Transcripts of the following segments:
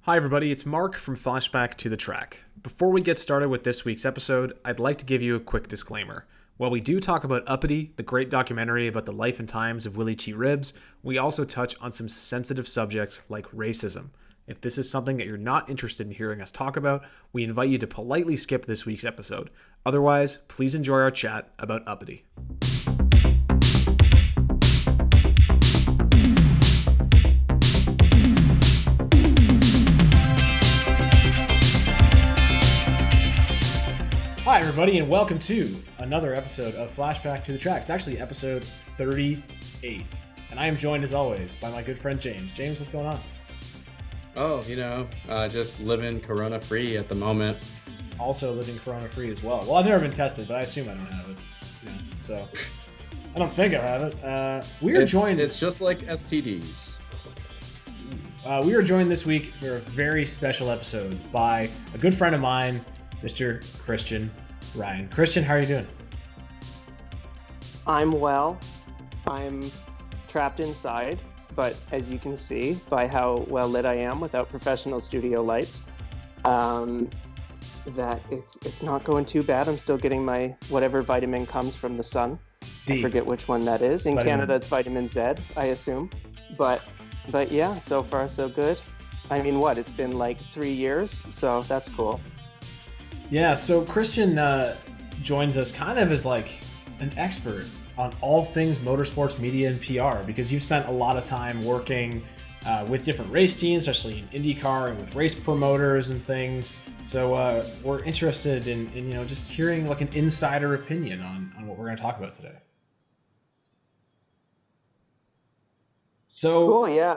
Hi everybody, it's Mark from Flashback to the Track. Before we get started with this week's episode, I'd like to give you a quick disclaimer. While we do talk about Uppity, the great documentary about the life and times of Willy T. we also touch on some sensitive subjects like racism. If this is something that you're not interested in hearing us talk about, we invite you to politely skip this week's episode. Otherwise, please enjoy our chat about Uppity. Hi everybody, and welcome to another episode of Flashback to the Track. It's actually episode 38, and I am joined as always by my good friend James. James, what's going on? Oh, just living corona-free at the moment. Also living corona-free as well. Well, I've never been tested, but I assume I don't have it. So I don't think I have it. It's just like STDs. We are joined this week for a very special episode by a good friend of mine, Mr. Christian Ryan. Christian, how are you doing? I'm well. I'm trapped inside, but as you can see by how well lit I am without professional studio lights, that it's not going too bad. I'm still getting my whatever vitamin comes from the sun. D. I forget which one that is. In Canada, it's vitamin Z, I assume. But yeah, so far so good. I mean, it's been like 3 years, so that's cool. Yeah, so Christian joins us kind of as like an expert on all things motorsports media and PR, because you've spent a lot of time working with different race teams, especially in IndyCar and with race promoters and things. So we're interested in just hearing like an insider opinion on what we're going to talk about today. So, cool, yeah.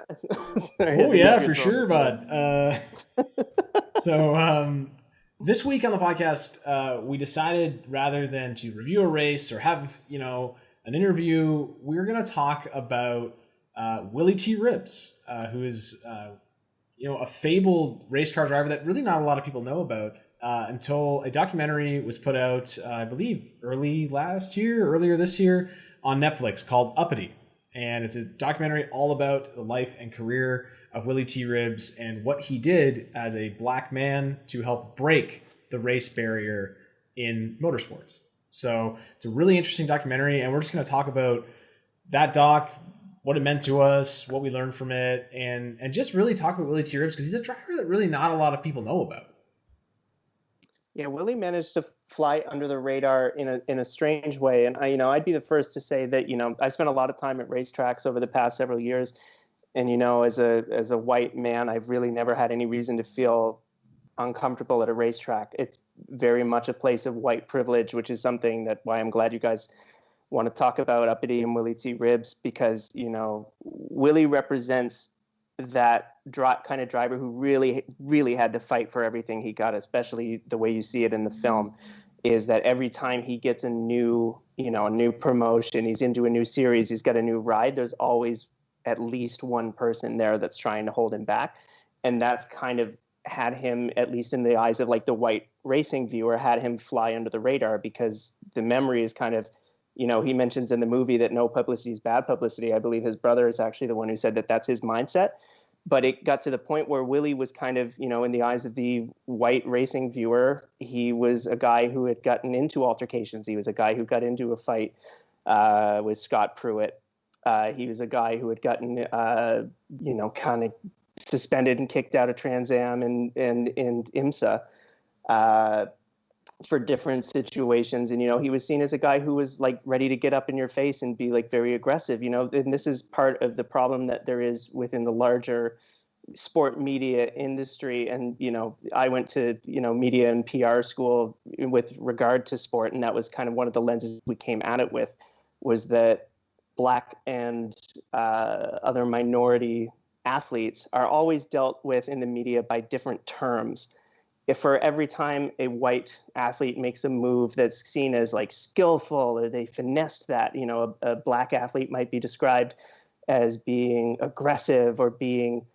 For sure, bud. This week on the podcast, we decided rather than to review a race or have, an interview, we're going to talk about Willy T. Who is, a fabled race car driver that really not a lot of people know about until a documentary was put out, I believe, earlier this year on Netflix called Uppity. And it's a documentary all about the life and career of Willy T. and what he did as a black man to help break the race barrier in motorsports. So it's a really interesting documentary, and we're just going to talk about that doc, what it meant to us, what we learned from it, and just really talk about Willy T. because he's a driver that really not a lot of people know about. Yeah, Willy managed to fly under the radar in a strange way, and I'd be the first to say that I spent a lot of time at racetracks over the past several years, and as a white man, I've really never had any reason to feel uncomfortable at a racetrack. It's very much a place of white privilege, which is something why I'm glad you guys want to talk about Uppity and Willy T. because Willy represents that kind of driver who really, really had to fight for everything he got, especially the way you see it in the film, is that every time he gets a new promotion, he's into a new series, he's got a new ride, there's always at least one person there that's trying to hold him back. And that's kind of had him, at least in the eyes of like the white racing viewer, had him fly under the radar, because the memory is kind of, he mentions in the movie that no publicity is bad publicity. I believe his brother is actually the one who said that that's his mindset. But it got to the point where Willy was kind of, in the eyes of the white racing viewer, he was a guy who had gotten into altercations. He was a guy who got into a fight with Scott Pruitt. He was a guy who had gotten, kind of suspended and kicked out of Trans Am and IMSA for different situations. And, he was seen as a guy who was like ready to get up in your face and be like very aggressive, and this is part of the problem that there is within the larger sport media industry. And, I went to, media and PR school with regard to sport. And that was kind of one of the lenses we came at it with, was that Black and other minority athletes are always dealt with in the media by different terms. If for every time a white athlete makes a move that's seen as like skillful, or they finessed that, a black athlete might be described as being aggressive or being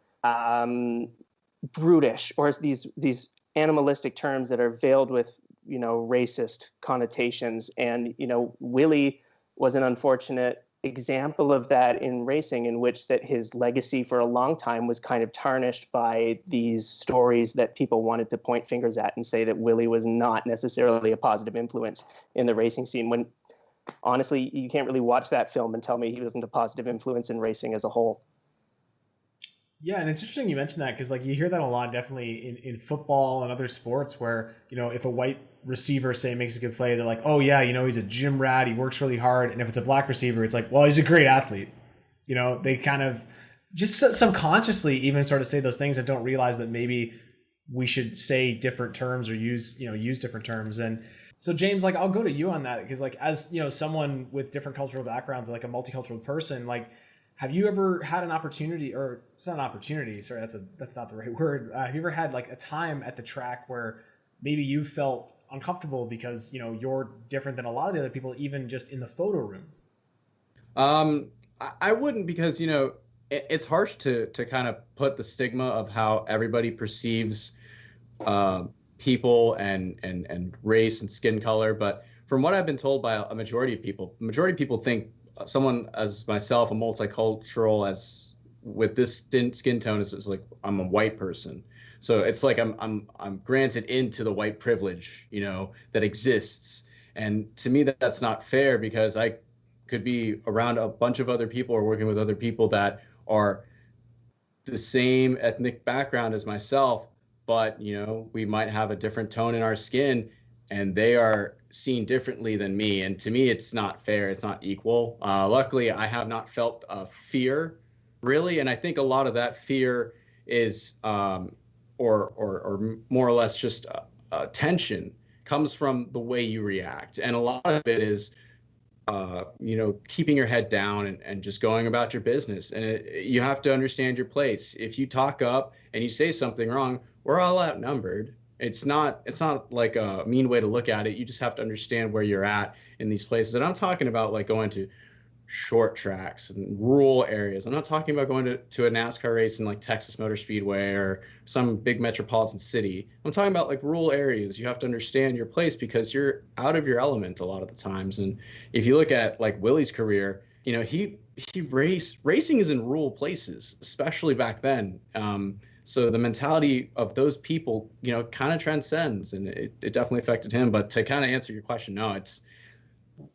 brutish, or these animalistic terms that are veiled with, racist connotations. And, Willy was an unfortunate example of that in racing, in which that his legacy for a long time was kind of tarnished by these stories that people wanted to point fingers at and say that Willy was not necessarily a positive influence in the racing scene, when honestly you can't really watch that film and tell me he wasn't a positive influence in racing as a whole. Yeah, and it's interesting you mentioned that, because like you hear that a lot, definitely in football and other sports, where, you know, if a white receiver, say, makes a good play, they're like, oh yeah, you know, he's a gym rat, he works really hard. And if it's a black receiver, it's like, well, he's a great athlete. You know, they kind of just subconsciously even sort of say those things and don't realize that maybe we should say different terms or use different terms. And so James, like, I'll go to you on that, because like, as you know, someone with different cultural backgrounds, like a multicultural person, like, have you ever had an opportunity, or it's not an opportunity, sorry, that's not the right word. Have you ever had like a time at the track where maybe you felt uncomfortable because, you know, you're different than a lot of the other people, even just in the photo room? I wouldn't, because, you know, it's harsh to kind of put the stigma of how everybody perceives people and race and skin color. But from what I've been told by a majority of people think someone as myself, a multicultural, as with this skin tone, is like I'm a white person. So it's like I'm granted into the white privilege, you know, that exists. And to me, that's not fair, because I could be around a bunch of other people or working with other people that are the same ethnic background as myself, but, you know, we might have a different tone in our skin, and they are seen differently than me. And to me, it's not fair. It's not equal. Luckily, I have not felt fear, really. And I think a lot of that fear is, or more or less just tension, comes from the way you react. And a lot of it is, you know, keeping your head down and just going about your business. And you have to understand your place. If you talk up and you say something wrong, we're all outnumbered. It's not like a mean way to look at it. You just have to understand where you're at in these places. And I'm talking about like going to short tracks and rural areas. I'm not talking about going to a NASCAR race in like Texas Motor Speedway or some big metropolitan city. I'm talking about like rural areas. You have to understand your place, because you're out of your element a lot of the times. And if you look at like Willy's career, you know, racing is in rural places, especially back then. So the mentality of those people, you know, kind of transcends, and it definitely affected him. But to kind of answer your question, no,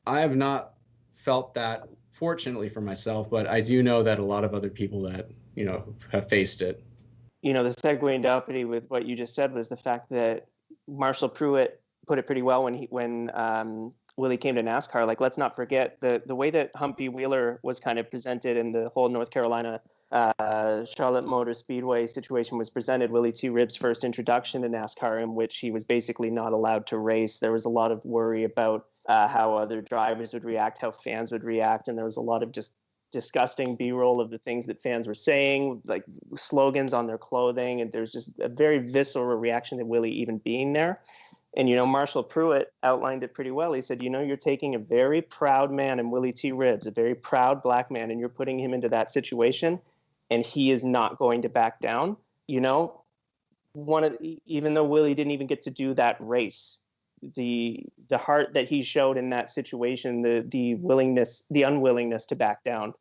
I have not felt that, fortunately for myself, but I do know that a lot of other people that, you know, have faced it. You know, the segue into Uppity with what you just said was the fact that Marshall Pruitt put it pretty well when Willy came to NASCAR. Like, let's not forget the way that Humpy Wheeler was kind of presented in the whole North Carolina Charlotte Motor Speedway situation was presented. Willy T. Ribb's first introduction to NASCAR, in which he was basically not allowed to race. There was a lot of worry about how other drivers would react, how fans would react, and there was a lot of just disgusting B-roll of the things that fans were saying, like slogans on their clothing, and there's just a very visceral reaction to Willy even being there. And, you know, Marshall Pruitt outlined it pretty well. He said, you know, you're taking a very proud man in Willy T. Ribbs, a very proud black man, and you're putting him into that situation, and he is not going to back down. You know, even though Willy didn't even get to do that race, the heart that he showed in that situation, the unwillingness to back down.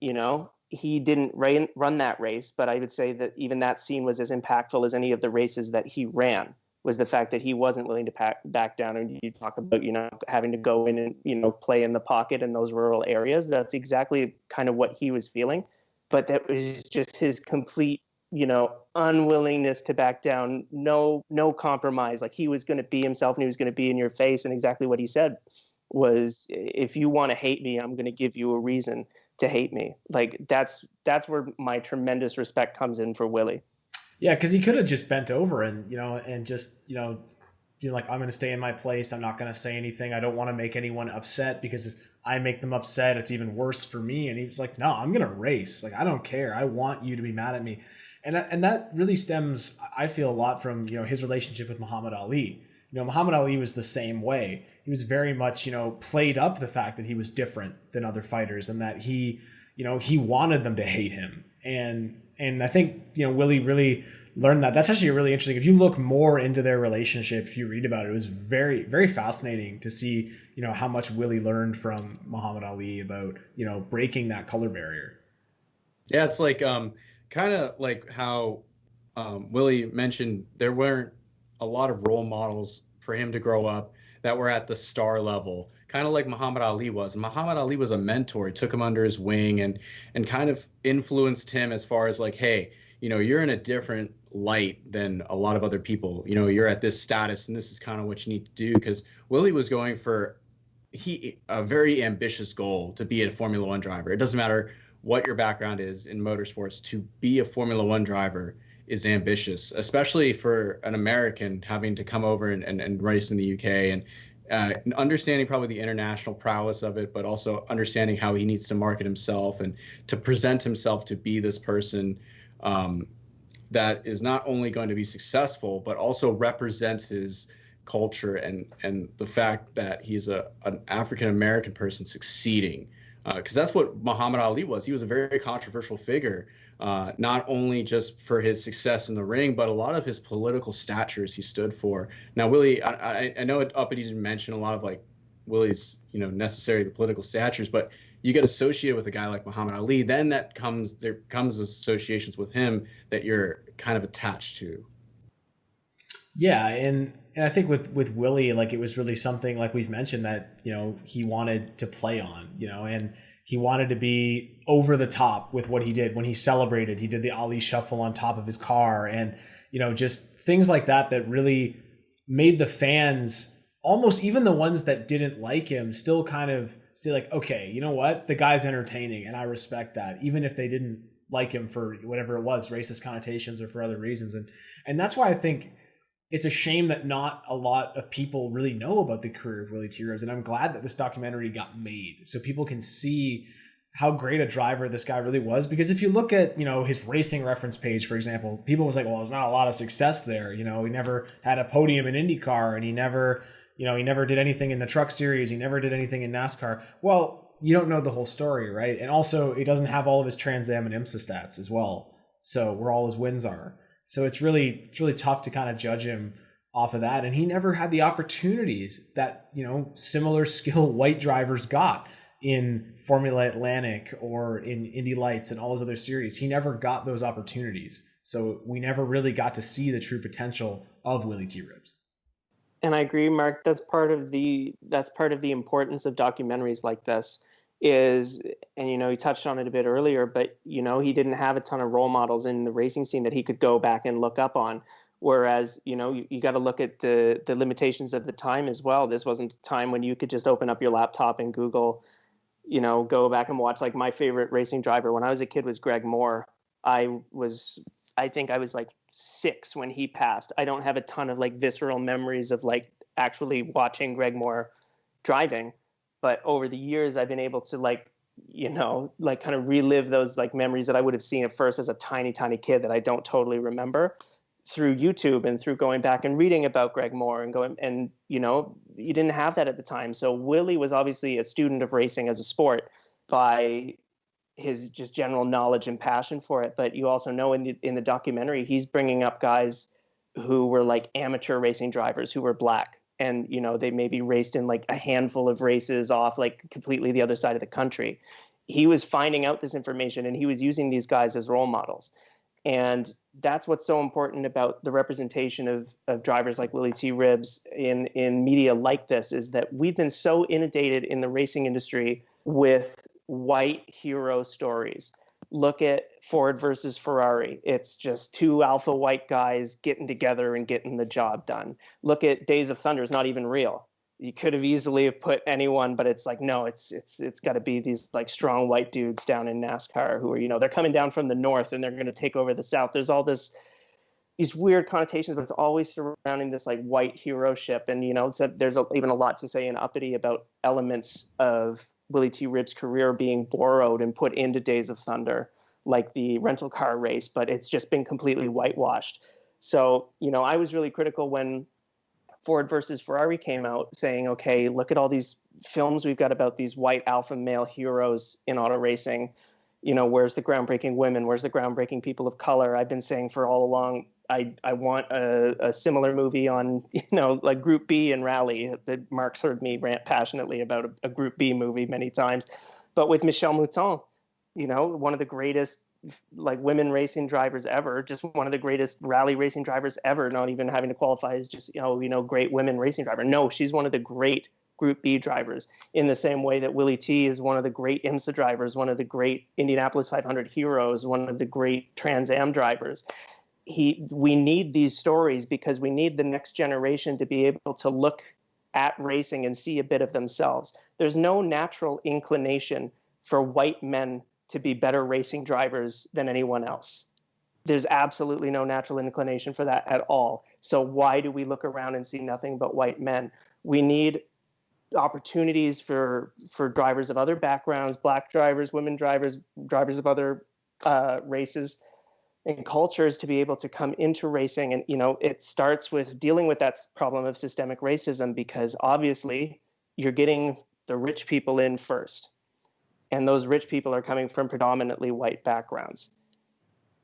You know, he didn't run that race, but I would say that even that scene was as impactful as any of the races that he ran, was the fact that he wasn't willing to back down. And you talk about, you know, having to go in and, you know, play in the pocket in those rural areas. That's exactly kind of what he was feeling. But that was just his complete, you know, unwillingness to back down, no compromise. Like, he was going to be himself, and he was going to be in your face. And exactly what he said was, if you want to hate me, I'm going to give you a reason to hate me. Like, that's where my tremendous respect comes in for Willy. Yeah, because he could have just bent over and, you know, and just, you know, you're like, I'm going to stay in my place. I'm not going to say anything. I don't want to make anyone upset, because if I make them upset, it's even worse for me. And he was like, no, I'm going to race. Like, I don't care. I want you to be mad at me. And that really stems, I feel, a lot from, you know, his relationship with Muhammad Ali. You know, Muhammad Ali was the same way. He was very much, you know, played up the fact that he was different than other fighters, and that he, he wanted them to hate him. And I think, Willy really learned that. That's actually really interesting. If you look more into their relationship, if you read about it, it was very, very fascinating to see, how much Willy learned from Muhammad Ali about, breaking that color barrier. Yeah, it's like kind of like how Willy mentioned, there weren't a lot of role models for him to grow up that were at the star level, kind of like Muhammad Ali was. And Muhammad Ali was a mentor. He took him under his wing and kind of influenced him as far as like, hey, you're in a different light than a lot of other people. You're at this status, and this is kind of what you need to do. Because Willy was going for a very ambitious goal to be a Formula One driver. It doesn't matter what your background is in motorsports. To be a Formula One driver is ambitious, especially for an American having to come over and race in the UK, and understanding probably the international prowess of it, but also understanding how he needs to market himself and to present himself to be this person that is not only going to be successful, but also represents his culture and the fact that he's an African-American person succeeding. Because that's what Muhammad Ali was. He was a very controversial figure, not only just for his success in the ring, but a lot of his political statures he stood for. Now, Willy, I know Uppity didn't mention a lot of like Willy's, necessary political statures, but you get associated with a guy like Muhammad Ali, then there comes associations with him that you're kind of attached to. Yeah, and I think with Willy, like, it was really something like we've mentioned that, he wanted to play on, and he wanted to be over the top with what he did. When he celebrated, he did the Ali shuffle on top of his car, and, just things like that really made the fans, almost even the ones that didn't like him, still kind of say like, okay, you know what? The guy's entertaining and I respect that, even if they didn't like him for whatever it was, racist connotations or for other reasons. And that's why I think it's a shame that not a lot of people really know about the career of Willy T. Ribbs. And I'm glad that this documentary got made so people can see how great a driver this guy really was. Because if you look at, his racing reference page, for example, people was like, well, there's not a lot of success there. He never had a podium in IndyCar, and he never did anything in the truck series. He never did anything in NASCAR. Well, you don't know the whole story, right? And also, he doesn't have all of his Trans Am and IMSA stats as well. So where all his wins are. So it's really tough to kind of judge him off of that. And he never had the opportunities that, similar skill white drivers got in Formula Atlantic or in Indy Lights and all those other series. He never got those opportunities. So we never really got to see the true potential of Willy T. Ribbs. And I agree, Mark, that's part of the importance of documentaries like this is, and, you touched on it a bit earlier, but, he didn't have a ton of role models in the racing scene that he could go back and look up on. Whereas, you got to look at the limitations of the time as well. This wasn't a time when you could just open up your laptop and Google, go back and watch. Like, my favorite racing driver when I was a kid was Greg Moore. I think I was like 6 when he passed. I don't have a ton of like visceral memories of like actually watching Greg Moore driving, but over the years I've been able to kind of relive those like memories that I would have seen at first as a tiny kid that I don't totally remember through YouTube and through going back and reading about Greg Moore and you didn't have that at the time. So Willy was obviously a student of racing as a sport by his just general knowledge and passion for it. But you also know in the documentary, he's bringing up guys who were like amateur racing drivers who were black. And, they maybe raced in like a handful of races off like completely the other side of the country. He was finding out this information and he was using these guys as role models. And that's what's so important about the representation of drivers like Willy T. Ribbs in media like this, is that we've been so inundated in the racing industry with white hero stories. Look at Ford versus Ferrari. It's just 2 alpha white guys getting together and getting the job done. Look at Days of Thunder. It's not even real. You could have easily put anyone, but it's like, no, it's got to be these like strong white dudes down in NASCAR who are, they're coming down from the north and they're going to take over the south. There's all these weird connotations, but it's always surrounding this like white hero ship. And, so there's even a lot to say in Uppity about elements of Willy T. Ribbs' career being borrowed and put into Days of Thunder, like the rental car race, but it's just been completely whitewashed. So, I was really critical when Ford versus Ferrari came out, saying, okay, look at all these films we've got about these white alpha male heroes in auto racing. where's the groundbreaking women? Where's the groundbreaking people of color? I've been saying for all along, I want a similar movie on, like Group B and Rally. Mark's heard me rant passionately about a Group B movie many times. But with Michèle Mouton, one of the greatest like women racing drivers ever, just one of the greatest rally racing drivers ever, not even having to qualify as just, great women racing driver. No, she's one of the great Group B drivers, in the same way that Willy T is one of the great IMSA drivers, one of the great Indianapolis 500 heroes, one of the great Trans Am drivers. We need these stories because we need the next generation to be able to look at racing and see a bit of themselves. There's no natural inclination for white men to be better racing drivers than anyone else. There's absolutely no natural inclination for that at all. So why do we look around and see nothing but white men? We need opportunities for drivers of other backgrounds, black drivers, women drivers, drivers of other races and cultures to be able to come into racing. And, it starts with dealing with that problem of systemic racism, because obviously you're getting the rich people in first. And those rich people are coming from predominantly white backgrounds.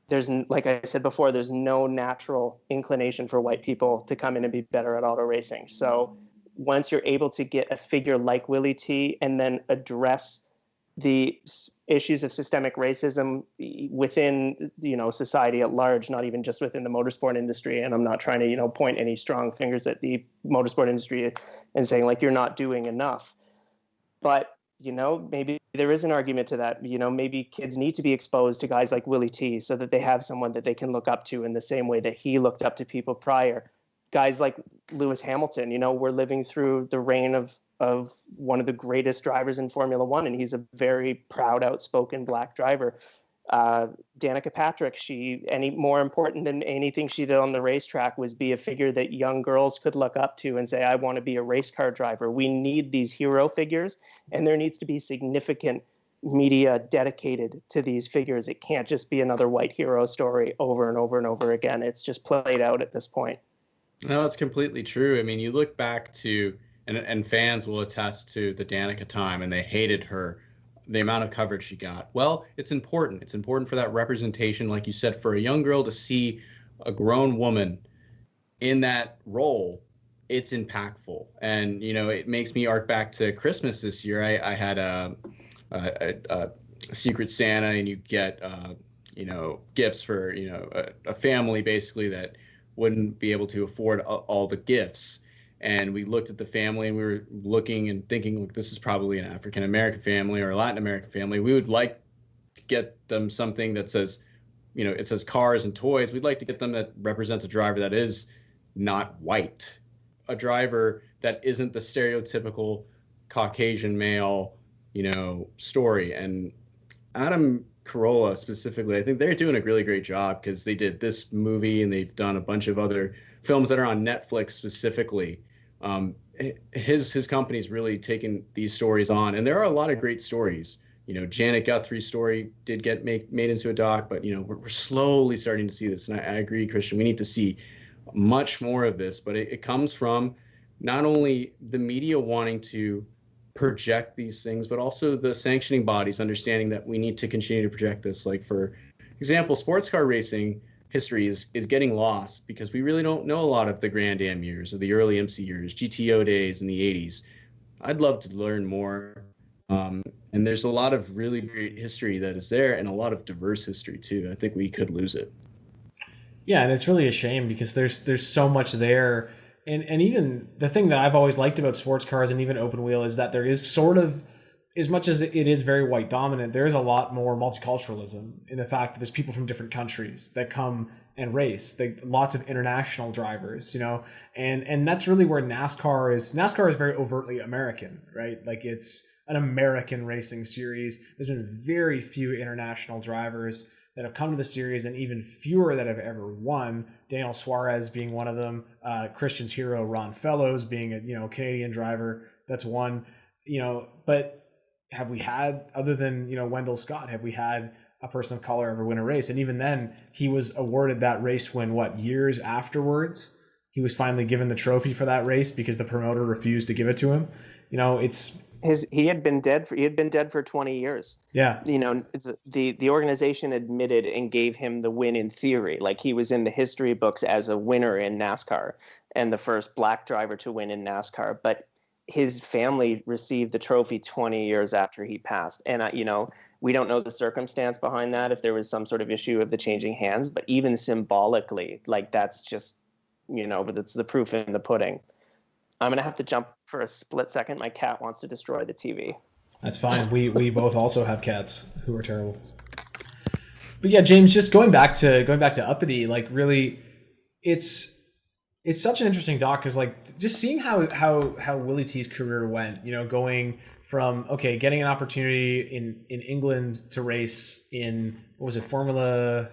There's, like I said before, there's no natural inclination for white people to come in and be better at auto racing. So once you're able to get a figure like Willy T and then address the issues of systemic racism within, society at large, not even just within the motorsport industry. And I'm not trying to, point any strong fingers at the motorsport industry and saying like, you're not doing enough. But maybe there is an argument to that. Maybe kids need to be exposed to guys like Willy T so that they have someone that they can look up to in the same way that he looked up to people prior. Guys like Lewis Hamilton, we're living through the reign of one of the greatest drivers in Formula One, and he's a very proud, outspoken black driver. Danica Patrick, any more important than anything she did on the racetrack was be a figure that young girls could look up to and say, I want to be a race car driver. We need these hero figures, and there needs to be significant media dedicated to these figures. It can't just be another white hero story over and over and over again. It's just played out at this point. No, that's completely true. I mean, you look back to, and fans will attest to the Danica time, and they hated her, the amount of coverage she got. Well, it's important. It's important for that representation, like you said, for a young girl to see a grown woman in that role. It's impactful. And, it makes me arc back to Christmas this year. I had a Secret Santa, and you get, gifts for, a family basically that wouldn't be able to afford all the gifts. And we looked at the family, and we were looking and thinking, look, this is probably an African-American family or a Latin American family. We would like to get them something that says, it says cars and toys. We'd like to get them that represents a driver that is not white, a driver that isn't the stereotypical Caucasian male, story. And Adam Carolla specifically, I think they're doing a really great job, because they did this movie and they've done a bunch of other films that are on Netflix specifically. His company's really taken these stories on, and there are a lot of great stories. Janet Guthrie's story did get made into a doc, but we're slowly starting to see this. And I agree, Christian, we need to see much more of this, but it comes from not only the media wanting to project these things, but also the sanctioning bodies understanding that we need to continue to project this. Like, for example, sports car racing history is getting lost because we really don't know a lot of the Grand Am years or the early IMSA years, GTO days in the 80s. I'd love to learn more. And there's a lot of really great history that is there, and a lot of diverse history too. I think we could lose it. Yeah, and it's really a shame because there's so much there. And even the thing that I've always liked about sports cars and even open wheel is that there is sort of, as much as it is very white dominant, there is a lot more multiculturalism in the fact that there's people from different countries that come and race. Lots of international drivers, and that's really where NASCAR is. NASCAR is very overtly American, right? Like, it's an American racing series. There's been very few international drivers that have come to the series, and even fewer that have ever won. Daniel Suarez being one of them. Christian's hero Ron Fellows being a Canadian driver. That's one. But have we had, other than Wendell Scott, have we had a person of color ever win a race? And even then, he was awarded that race win years afterwards. He was finally given the trophy for that race because the promoter refused to give it to him. he had been dead for 20 years. Yeah. You know, the organization admitted and gave him the win in theory. Like, he was in the history books as a winner in NASCAR and the first black driver to win in NASCAR. But his family received the trophy 20 years after he passed. And, you know, we don't know the circumstance behind that, if there was some sort of issue of the changing hands, but even symbolically, like, that's just, you know, but it's the proof in the pudding. I'm going to have to jump for a split second. My cat wants to destroy the TV. That's fine. We both also have cats who are terrible. But yeah, James, just going back to Uppity, like, really, it's such an interesting doc, because, like, just seeing how Willy T's career went, you know, going from, okay, getting an opportunity in England to race in, Formula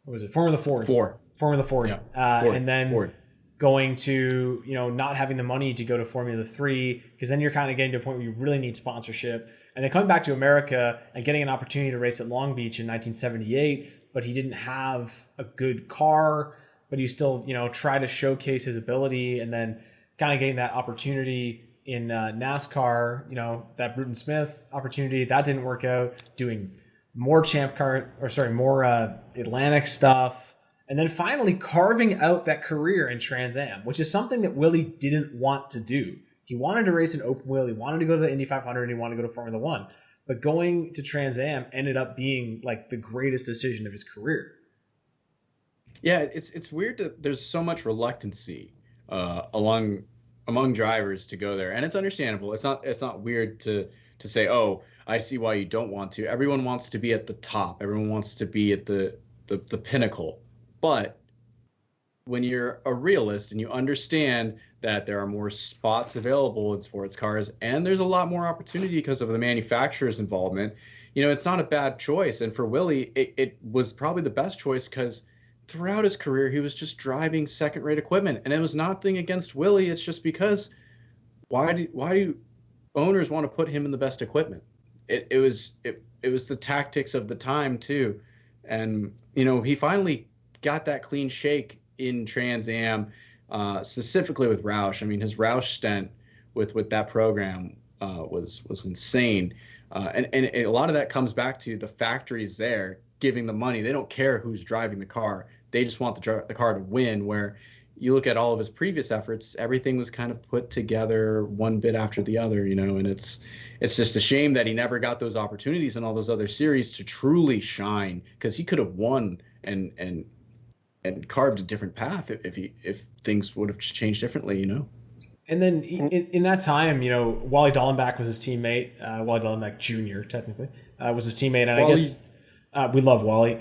Ford. Formula Ford. Yeah. And then Ford. Going to, you know, not having the money to go to Formula 3, because then you're kind of getting to a point where you really need sponsorship. And then coming back to America and getting an opportunity to race at Long Beach in 1978, but he didn't have a good car, but he still, you know, tried to showcase his ability, and then kind of getting that opportunity in NASCAR, you know, that Bruton Smith opportunity, that didn't work out, doing more more Atlantic stuff. And then finally carving out that career in Trans Am, which is something that Willy didn't want to do. He wanted to race an open wheel. He wanted to go to the Indy 500, and he wanted to go to Formula One. But going to Trans Am ended up being, like, the greatest decision of his career. Yeah, it's weird that there's so much reluctancy among drivers to go there, and it's understandable. It's not weird to say, oh, I see why you don't want to. Everyone wants to be at the top. Everyone wants to be at the pinnacle. But when you're a realist and you understand that there are more spots available in sports cars, and there's a lot more opportunity because of the manufacturer's involvement, you know, it's not a bad choice. And for Willy, it was probably the best choice, because throughout his career, he was just driving second-rate equipment. And it was nothing against Willy. It's just because why do owners want to put him in the best equipment? It was the tactics of the time too. And, you know, he finally got that clean shake in Trans Am, specifically with Roush. I mean, his Roush stint with that program was insane. And a lot of that comes back to the factories there giving the money. They don't care who's driving the car. They just want the car to win, where you look at all of his previous efforts, everything was kind of put together one bit after the other, you know, and it's just a shame that he never got those opportunities in all those other series to truly shine, because he could have won and carved a different path if things would have changed differently, you know. And then in that time, you know, Wally Dallenbach was his teammate. Wally Dallenbach Jr. technically was his teammate, and Wally, I guess we love Wally.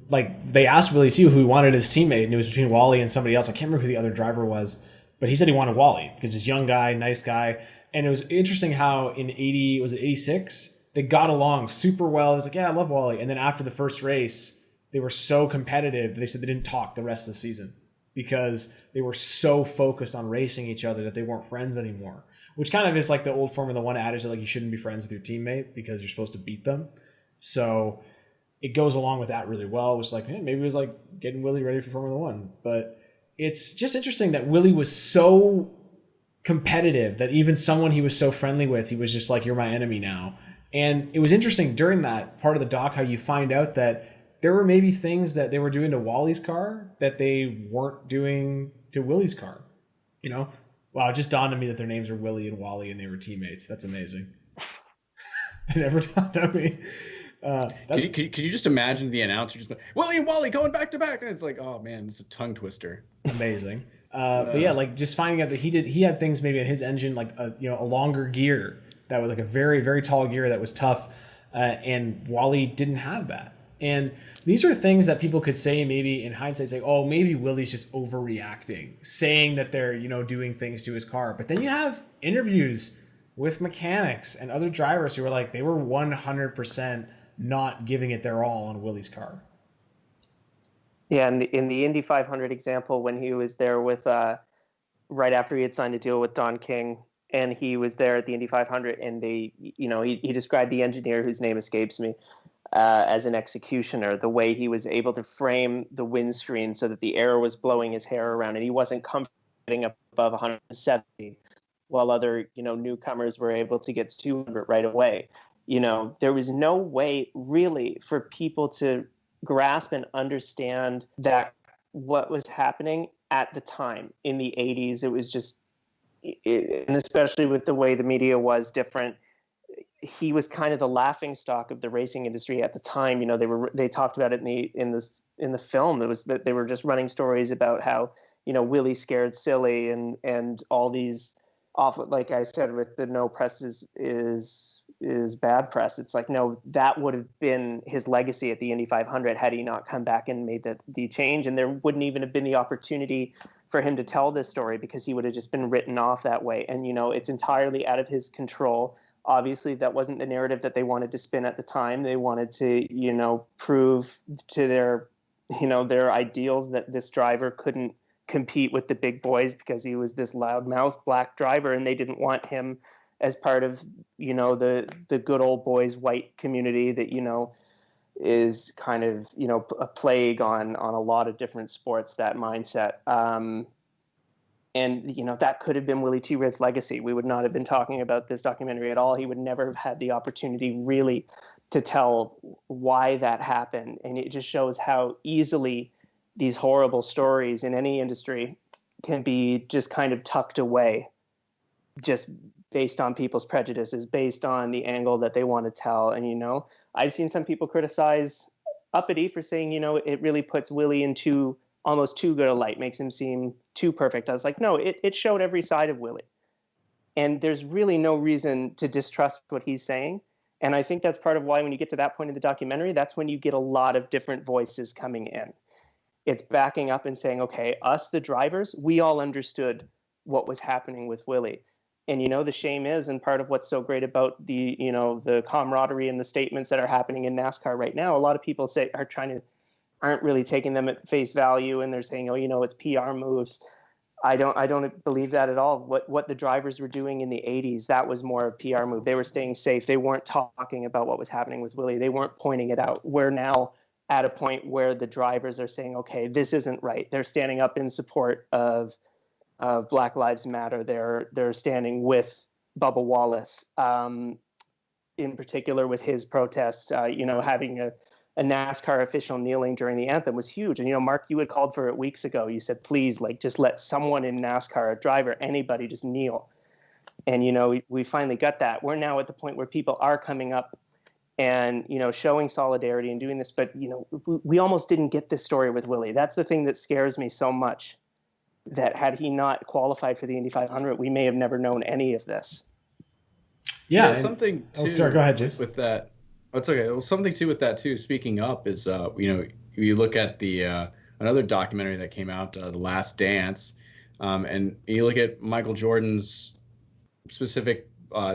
Like, they asked Willy T who he wanted his teammate, and it was between Wally and somebody else. I can't remember who the other driver was, but he said he wanted Wally because he's a young guy, nice guy. And it was interesting how in 86, they got along super well. It was like, yeah, I love Wally. And then after the first race, they were so competitive, they said they didn't talk the rest of the season because they were so focused on racing each other that they weren't friends anymore, which kind of is like the old Formula One adage that, like, you shouldn't be friends with your teammate because you're supposed to beat them. So it goes along with that really well. It was like, hey, maybe it was like getting Willy ready for Formula One. But it's just interesting that Willy was so competitive that even someone he was so friendly with, he was just like, you're my enemy now. And it was interesting during that part of the doc how you find out that there were maybe things that they were doing to Wally's car that they weren't doing to Willy's car. You know? Wow, it just dawned on me that their names are Willy and Wally and they were teammates. That's amazing. It never dawned on me. Could you just imagine the announcer just Willy and Wally going back to back, and it's like, oh man, it's a tongue twister. Amazing. But yeah, like, just finding out that he had things maybe in his engine, like a longer gear that was like a very, very tall gear that was tough, and Wally didn't have that. And these are things that people could say maybe in hindsight, say, oh, maybe Willy's just overreacting, saying that they're, doing things to his car. But then you have interviews with mechanics and other drivers who were like, they were 100% not giving it their all on Willy's car. Yeah, in the Indy 500 example, when he was there with, right after he had signed a deal with Don King, and he was there at the Indy 500, and he described the engineer whose name escapes me as an executioner, the way he was able to frame the windscreen so that the air was blowing his hair around, and he wasn't comforting above 170. while other, newcomers were able to get to 200 right away. There was no way really for people to grasp and understand that what was happening at the time in the 80s. It was just, and especially with the way the media was different, he was kind of the laughing stock of the racing industry at the time. They talked about it in the film. It was that they were just running stories about how, Willie scared silly and all these awful, like I said, with the no press is bad press. It's like, no, that would have been his legacy at the Indy 500 had he not come back and made the change. And there wouldn't even have been the opportunity for him to tell this story because he would have just been written off that way. And, it's entirely out of his control. Obviously, that wasn't the narrative that they wanted to spin at the time. They wanted to, prove to their ideals that this driver couldn't compete with the big boys because he was this loudmouth black driver, and they didn't want him as part of, the good old boys white community that, is kind of, a plague on a lot of different sports, that mindset. And, that could have been Willy T. Ribb's legacy. We would not have been talking about this documentary at all. He would never have had the opportunity really to tell why that happened. And it just shows how easily these horrible stories in any industry can be just kind of tucked away, just based on people's prejudices, based on the angle that they want to tell. And, I've seen some people criticize Uppity for saying, it really puts Willie into almost too good a light, makes him seem too perfect. I was like, no, it showed every side of Willie. And there's really no reason to distrust what he's saying. And I think that's part of why when you get to that point in the documentary, that's when you get a lot of different voices coming in. It's backing up and saying, okay, us, the drivers, we all understood what was happening with Willie. And, the shame is, and part of what's so great about the, the camaraderie and the statements that are happening in NASCAR right now, a lot of people aren't really taking them at face value, and they're saying, oh, it's PR moves. I don't believe that at all. What the drivers were doing in the 80s, that was more a PR move. They were staying safe. They weren't talking about what was happening with Willie. They weren't pointing it out. We're now at a point where the drivers are saying, okay, this isn't right. They're standing up in support of Black Lives Matter. They're standing with Bubba Wallace, in particular with his protest. Having a NASCAR official kneeling during the anthem was huge. And, Mark, you had called for it weeks ago. You said, please, just let someone in NASCAR, a driver, anybody, just kneel. And, we finally got that. We're now at the point where people are coming up and, showing solidarity and doing this. But, we almost didn't get this story with Willie. That's the thing that scares me so much, that had he not qualified for the Indy 500, we may have never known any of this. Yeah, something too. Oh, sorry, go ahead, James. With that. That's okay. Well, something too with that too. Speaking up is, you look at the another documentary that came out, The Last Dance, and you look at Michael Jordan's specific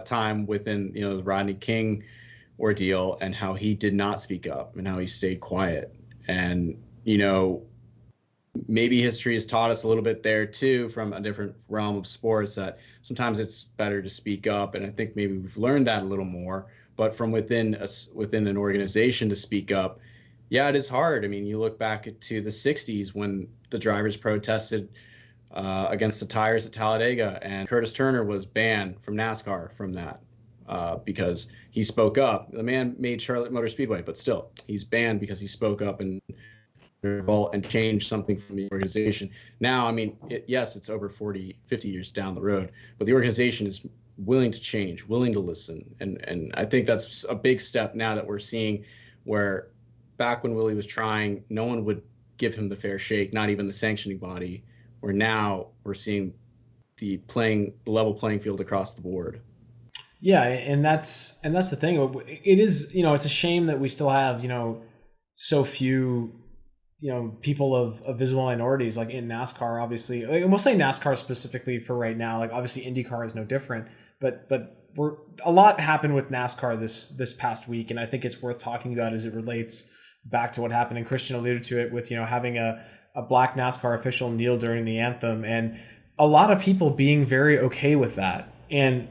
time within the Rodney King ordeal, and how he did not speak up and how he stayed quiet. And maybe history has taught us a little bit there too, from a different realm of sports, that sometimes it's better to speak up. And I think maybe we've learned that a little more. But from within an organization to speak up, yeah, it is hard. I mean, you look back to the 60s when the drivers protested against the tires at Talladega, and Curtis Turner was banned from NASCAR from that because he spoke up. The man made Charlotte Motor Speedway, but still, he's banned because he spoke up and revolt and change something from the organization. Now, I mean, yes, it's over 40, 50 years down the road, but the organization is willing to change, willing to listen. And I think that's a big step now that we're seeing, where back when Willie was trying, no one would give him the fair shake, not even the sanctioning body, where now we're seeing the level playing field across the board. Yeah, and that's the thing. It is, it's a shame that we still have, so few people of visible minorities, like in NASCAR, obviously. Like, and we'll say NASCAR specifically for right now. Like, obviously IndyCar is no different, but a lot happened with NASCAR this past week, and I think it's worth talking about as it relates back to what happened. And Christian alluded to it with having a black NASCAR official kneel during the anthem, and a lot of people being very okay with that. And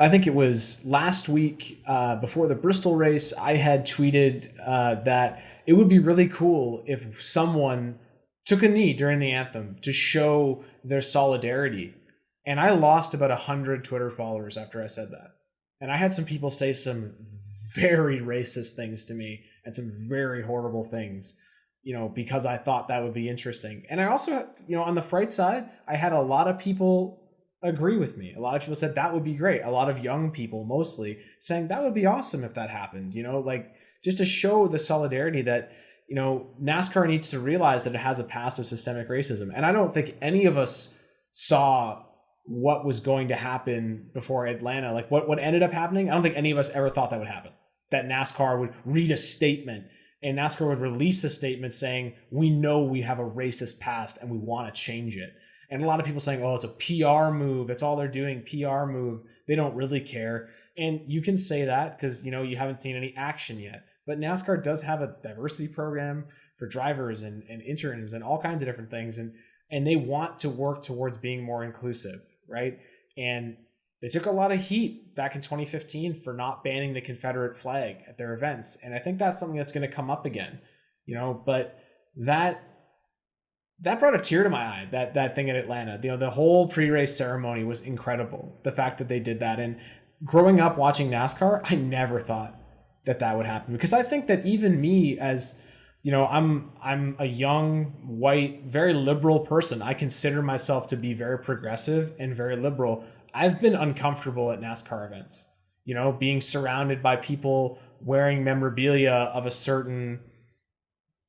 I think it was last week before the Bristol race, I had tweeted that it would be really cool if someone took a knee during the anthem to show their solidarity And I lost about 100 Twitter followers after I said that. And I had some people say some very racist things to me and some very horrible things, because I thought that would be interesting. And I also, on the Fright side, I had a lot of people agree with me. A lot of people said that would be great. A lot of young people mostly saying that would be awesome if that happened, just to show the solidarity that, NASCAR needs to realize that it has a past of systemic racism. And I don't think any of us saw what was going to happen before Atlanta. Like what ended up happening, I don't think any of us ever thought that would happen. That NASCAR would read a statement and NASCAR would release a statement saying, we know we have a racist past and we want to change it. And a lot of people saying, oh, it's a PR move. That's all they're doing, PR move. They don't really care. And you can say that because, you haven't seen any action yet. But NASCAR does have a diversity program for drivers and interns and all kinds of different things. And they want to work towards being more inclusive, right? And they took a lot of heat back in 2015 for not banning the Confederate flag at their events. And I think that's something that's going to come up again, but that brought a tear to my eye, that thing in Atlanta. The whole pre-race ceremony was incredible. The fact that they did that. And growing up watching NASCAR, I never thought that would happen, because I think that even me as, I'm a young, white, very liberal person. I consider myself to be very progressive and very liberal. I've been uncomfortable at NASCAR events, being surrounded by people wearing memorabilia of a certain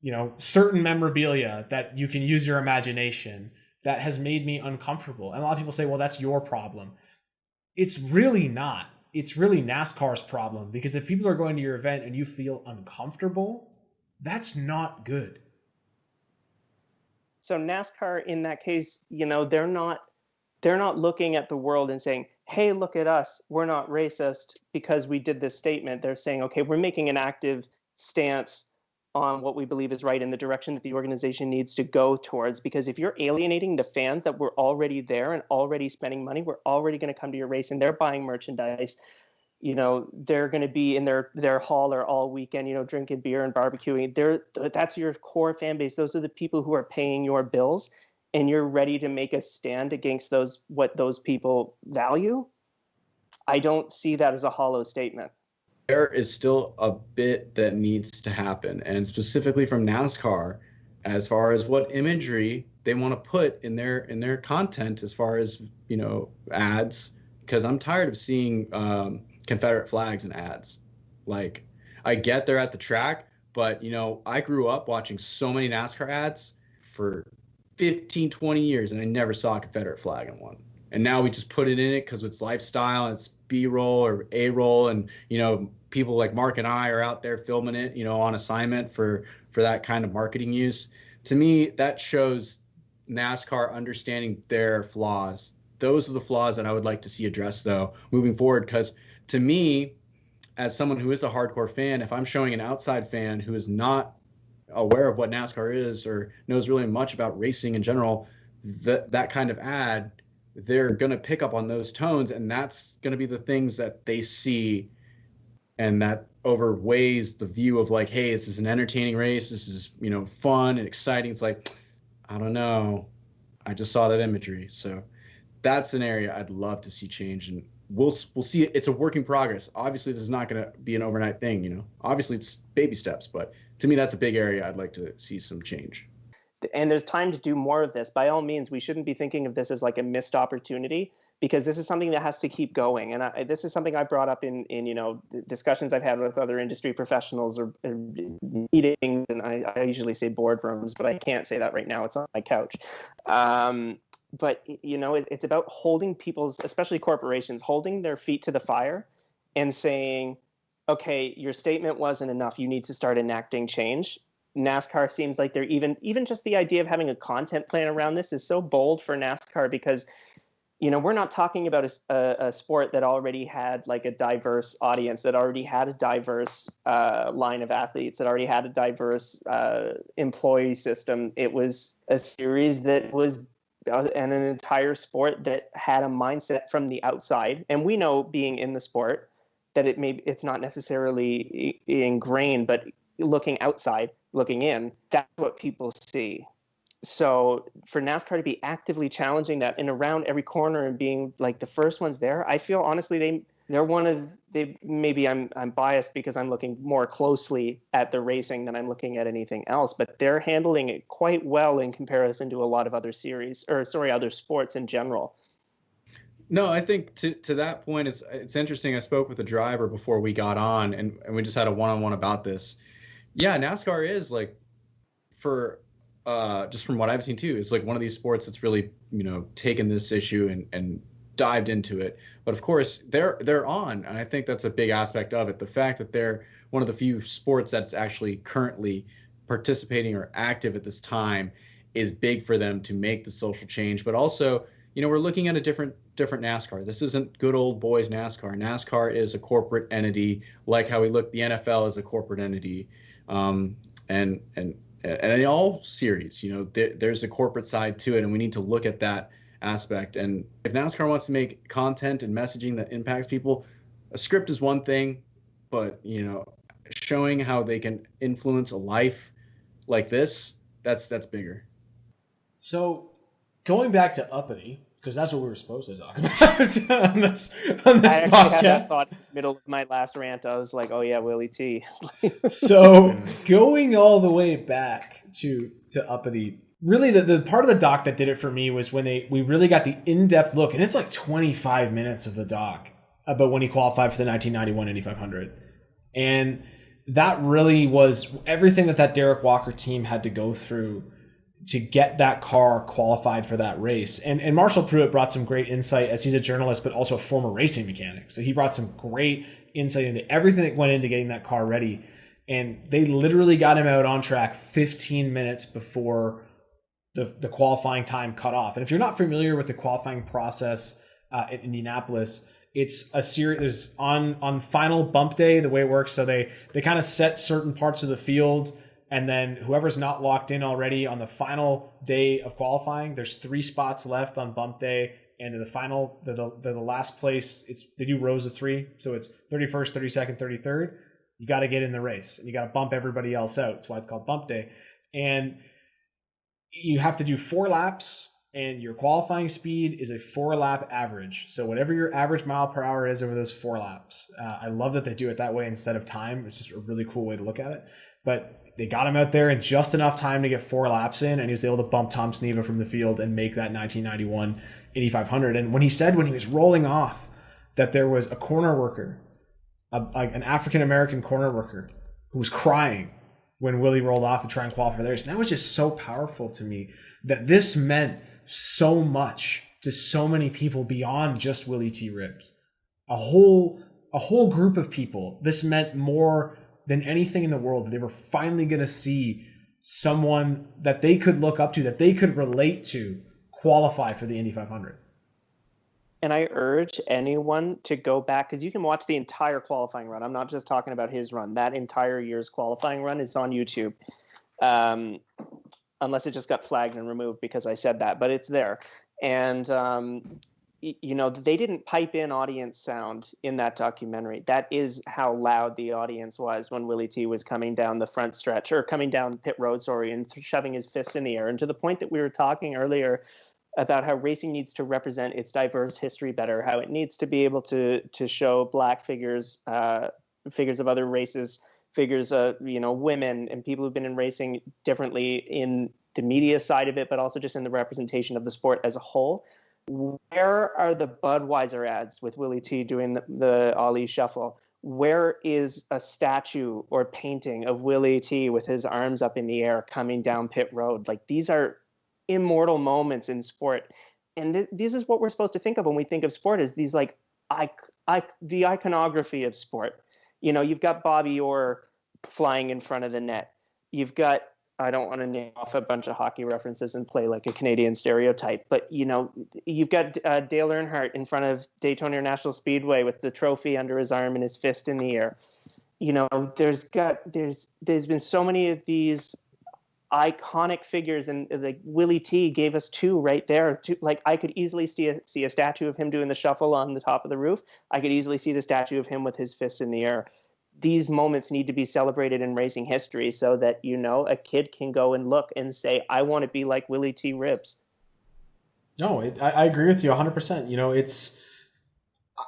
memorabilia that you can use your imagination. That has made me uncomfortable. And a lot of people say, well, that's your problem. It's really not. It's really NASCAR's problem, because if people are going to your event and you feel uncomfortable, that's not good. So NASCAR in that case, they're not looking at the world and saying, hey, look at us, we're not racist because we did this statement. They're saying, okay, we're making an active stance on what we believe is right in the direction that the organization needs to go towards. Because if you're alienating the fans that were already there and already spending money, we're already going to come to your race and they're buying merchandise. They're going to be in their hauler all weekend, drinking beer and barbecuing. That's your core fan base. Those are the people who are paying your bills, and you're ready to make a stand against what those people value. I don't see that as a hollow statement. There is still a bit that needs to happen, and specifically from NASCAR, as far as what imagery they want to put in their content, as far as ads, because I'm tired of seeing Confederate flags in ads. Like, I get they're at the track, but I grew up watching so many NASCAR ads for 15, 20 years, and I never saw a Confederate flag in one. And now we just put it in it because it's lifestyle and it's B-roll or A-roll, and people like Mark and I are out there filming it, on assignment for that kind of marketing use. To me, that shows NASCAR understanding their flaws. Those are the flaws that I would like to see addressed, though, moving forward. Because to me, as someone who is a hardcore fan, if I'm showing an outside fan who is not aware of what NASCAR is or knows really much about racing in general, that kind of ad, they're going to pick up on those tones, and that's going to be the things that they see, and that overweighs the view of like, hey, this is an entertaining race, this is fun and exciting. It's like, I don't know, I just saw that imagery. So that's an area I'd love to see change, and we'll see. It's a work in progress. Obviously, this is not going to be an overnight thing. Obviously it's baby steps, but to me, that's a big area I'd like to see some change. And there's time to do more of this. By all means, we shouldn't be thinking of this as like a missed opportunity, because this is something that has to keep going. And this is something I brought up in discussions I've had with other industry professionals or meetings. And I usually say boardrooms, but I can't say that right now. It's on my couch. But it's about holding people's, especially corporations, holding their feet to the fire and saying, okay, your statement wasn't enough. You need to start enacting change. NASCAR seems like they're even just the idea of having a content plan around this is so bold for NASCAR, because we're not talking about a sport that already had like a diverse audience, that already had a diverse line of athletes, that already had a diverse employee system. It was a series that was and an entire sport that had a mindset from the outside. And we know, being in the sport, that it's not necessarily ingrained, but looking outside, looking in, that's what people see. So for NASCAR to be actively challenging that and around every corner and being like the first ones there, I feel honestly they're one of they maybe I'm biased because I'm looking more closely at the racing than I'm looking at anything else, but they're handling it quite well in comparison to a lot of other other sports in general. No, I think to that point, it's interesting. I spoke with a driver before we got on, and we just had a one-on-one about this. Yeah, NASCAR is like, for just from what I've seen too, it's like one of these sports that's really, taken this issue and dived into it. But of course, they're on, and I think that's a big aspect of it. The fact that they're one of the few sports that's actually currently participating or active at this time is big for them to make the social change. But also, we're looking at a different NASCAR. This isn't good old boys NASCAR. NASCAR is a corporate entity, like how we look. The NFL is a corporate entity, and in all series, there's a corporate side to it, and we need to look at that aspect. And if NASCAR wants to make content and messaging that impacts people, a script is one thing, but showing how they can influence a life like this, that's bigger. So going back to Uppity, because that's what we were supposed to talk about on this I podcast. had that thought in the middle of my last rant. I was like, oh yeah, Willy T. So going all the way back to Uppity, really the part of the doc that did it for me was when we really got the in-depth look, and it's like 25 minutes of the doc about when he qualified for the 1991 Indy 500. And that really was everything that Derek Walker team had to go through to get that car qualified for that race. And Marshall Pruitt brought some great insight, as he's a journalist, but also a former racing mechanic. So he brought some great insight into everything that went into getting that car ready. And they literally got him out on track 15 minutes before the qualifying time cut off. And if you're not familiar with the qualifying process at Indianapolis, it's a series. There's on final bump day, the way it works. So they kind of set certain parts of the field, and then whoever's not locked in already on the final day of qualifying, there's 3 spots left on bump day. And the last place, they do rows of 3. So it's 31st, 32nd, 33rd. You got to get in the race, and you got to bump everybody else out. That's why it's called bump day. And you have to do 4 laps, and your qualifying speed is a 4-lap average. So whatever your average mile per hour is over those 4 laps. I love that they do it that way instead of time. It's just a really cool way to look at it. But they got him out there in just enough time to get 4 laps in, and he was able to bump Tom Sneva from the field and make that 1991 Indy 500. And when he was rolling off that there was a corner worker, an African-American corner worker, who was crying when Willie rolled off to try and qualify for the race. And that was just so powerful to me, that this meant so much to so many people beyond just Willy T. Ribs. A whole group of people. This meant more than anything in the world. They were finally going to see someone that they could look up to, that they could relate to, qualify for the Indy 500. And I urge anyone to go back, because you can watch the entire qualifying run. I'm not just talking about his run. That entire year's qualifying run is on YouTube. Unless it just got flagged and removed because I said that, but it's there. And, they didn't pipe in audience sound in that documentary. That is how loud the audience was when Willy T was coming down the front stretch, or coming down pit road, and shoving his fist in the air. And to the point that we were talking earlier about how racing needs to represent its diverse history better, how it needs to be able to show Black figures, figures of other races, figures of, women and people who've been in racing differently in the media side of it, but also just in the representation of the sport as a whole. Where are the Budweiser ads with Willy T doing the Ali Shuffle? Where is a statue or painting of Willy T with his arms up in the air coming down pit road? Like, these are immortal moments in sport. And this is what we're supposed to think of when we think of sport, is these like the iconography of sport. You've got Bobby Orr flying in front of the net. You've got, I don't want to name off a bunch of hockey references and play like a Canadian stereotype, but you've got Dale Earnhardt in front of Daytona International Speedway with the trophy under his arm and his fist in the air. There's been so many of these iconic figures, and like Willy T gave us 2 right there. I could easily see a statue of him doing the shuffle on the top of the roof. I could easily see the statue of him with his fists in the air. these moments need to be celebrated in racing history so that, a kid can go and look and say, I want to be like Willy T. Ribbs. No, I agree with you 100%.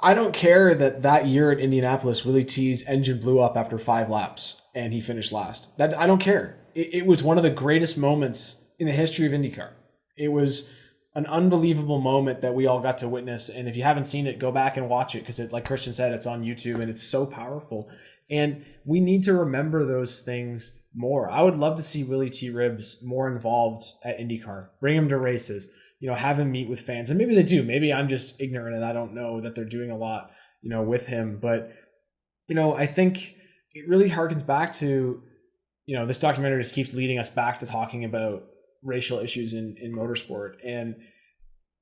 I don't care that year at Indianapolis, Willy T's engine blew up after 5 laps and he finished last. I don't care. It was one of the greatest moments in the history of IndyCar. It was an unbelievable moment that we all got to witness. And if you haven't seen it, go back and watch it, because like Christian said, it's on YouTube and it's so powerful. And we need to remember those things more. I would love to see Willy T. Ribbs more involved at IndyCar. Bring him to races. Have him meet with fans. And maybe they do. Maybe I'm just ignorant and I don't know that they're doing a lot, with him. But, I think it really harkens back to, this documentary just keeps leading us back to talking about racial issues in motorsport. And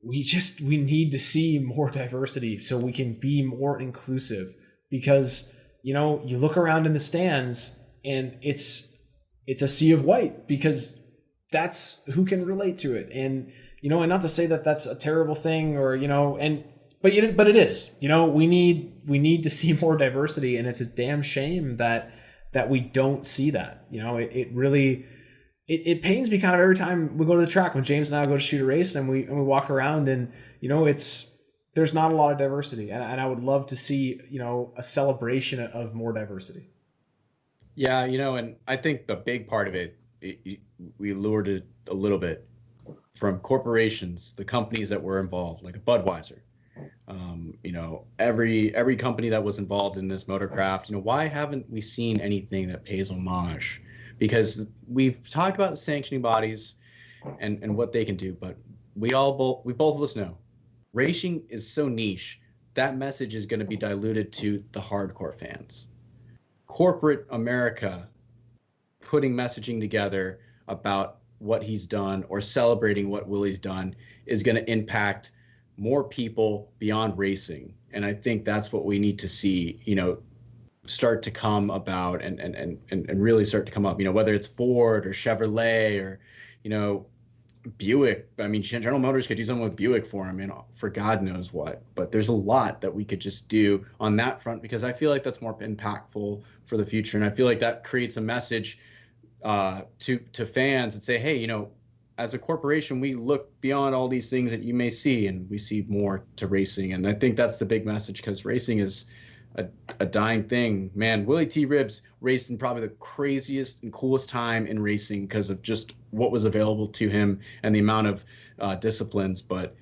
we need to see more diversity so we can be more inclusive, because, you look around in the stands and it's a sea of white, because that's who can relate to it. And, and not to say that that's a terrible thing, or, but it is, we need to see more diversity, and it's a damn shame that we don't see that. It really, it pains me kind of every time we go to the track, when James and I go to shoot a race and we walk around, and, there's not a lot of diversity, and I would love to see, a celebration of more diversity. Yeah. And I think the big part of it, we lured it a little bit from corporations, the companies that were involved, like a Budweiser, every company that was involved in this motorcraft. Why haven't we seen anything that pays homage? Because we've talked about the sanctioning bodies and what they can do, but we both of us know racing is so niche that message is going to be diluted to the hardcore fans. Corporate America putting messaging together about what he's done or celebrating what Willy's done is going to impact more people beyond racing. And I think that's what we need to see, start to come about and really start to come up, whether it's Ford or Chevrolet or, Buick. I mean, General Motors could do something with Buick for him, for God knows what. But there's a lot that we could just do on that front, because I feel like that's more impactful for the future. And I feel like that creates a message to fans and say, hey, as a corporation, we look beyond all these things that you may see, and we see more to racing. And I think that's the big message, because racing is a dying thing. Man, Willy T. Ribbs raced in probably the craziest and coolest time in racing because of just what was available to him and the amount of disciplines. But